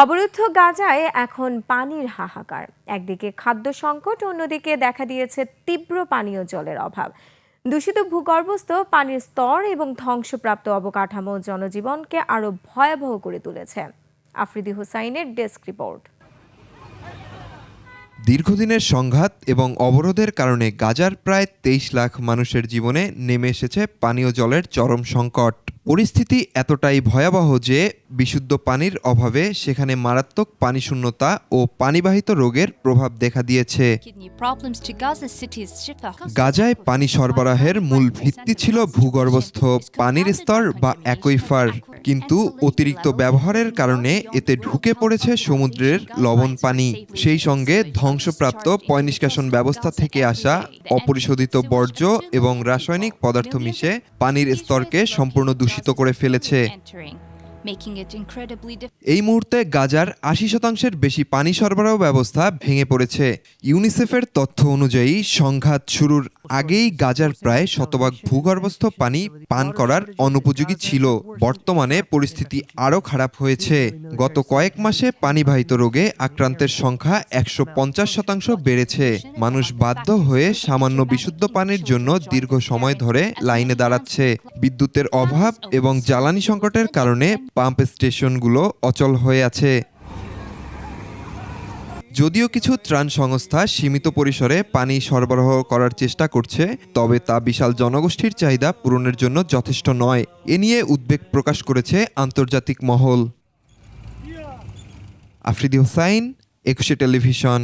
অবরুদ্ধ গাজায় এখন পানির হাহাকার। একদিকে খাদ্য সংকট, অন্যদিকে দেখা দিয়েছে তীব্র পানীয় জলের অভাব। দূষিত ভূগর্ভস্থ পানির স্তর এবং ধ্বংসপ্রাপ্ত অবকাঠামো জনজীবনকে আরো ভয়াবহ করে তুলেছে। আফ্রিদি হুসাইনের ডেস্ক রিপোর্ট। দীর্ঘদিনের সংঘাত এবং অবরোধের কারণে গাজার প্রায় 23 লাখ মানুষের জীবনে নেমে এসেছে পানীয় জলের চরম সংকট। পরিস্থিতি এতটাই ভয়াবহ যে বিশুদ্ধ পানির অভাবে সেখানে মারাত্মক পানিশূন্যতা ও পানিবাহিত রোগের প্রভাব দেখা দিয়েছে। গাজায় পানি সরবরাহের মূল ভিত্তি ছিল ভূগর্ভস্থ পানির স্তর বা অ্যাকুইফার, কিন্তু অতিরিক্ত ব্যবহারের কারণে এতে ঢুকে পড়েছে সমুদ্রের লবণ পানি। সেই সঙ্গে ধ্বংসপ্রাপ্ত পয়ঃনিষ্কাশন ব্যবস্থা থেকে আসা অপরিশোধিত বর্জ্য এবং রাসায়নিক পদার্থ মিশে পানির স্তরকে সম্পূর্ণ দূষিত করে ফেলেছে। এই মুহূর্তে গাজার 80% বেশি পানি সরবরাহ ব্যবস্থা ভেঙে পড়েছে। ইউনিসেফের তথ্য অনুযায়ী সংঘাত শুরুর আগেই গাজার প্রায় শতভাগ ভূগর্ভস্থ পানি পান করার অনুপযোগী ছিল। বর্তমানে পরিস্থিতি আরও খারাপ হয়েছে। গত কয়েক মাসে পানিবাহিত রোগে আক্রান্তের সংখ্যা 150% বেড়েছে। মানুষ বাধ্য হয়ে সামান্য বিশুদ্ধ পানির জন্য দীর্ঘ সময় ধরে লাইনে দাঁড়াচ্ছে। বিদ্যুতের অভাব এবং জ্বালানি সংকটের কারণে পাম্প স্টেশনগুলো অচল হয়ে আছে। যদিও কিছু ত্রাণ সংস্থা সীমিত পরিসরে পানি সরবরাহ করার চেষ্টা করছে, তবে তা বিশাল জনগোষ্ঠীর চাহিদা পূরণের জন্য যথেষ্ট নয়। এ নিয়ে উদ্বেগ প্রকাশ করেছে আন্তর্জাতিক মহল। আফ্রিদি হুসাইন, একুশে টেলিভিশন।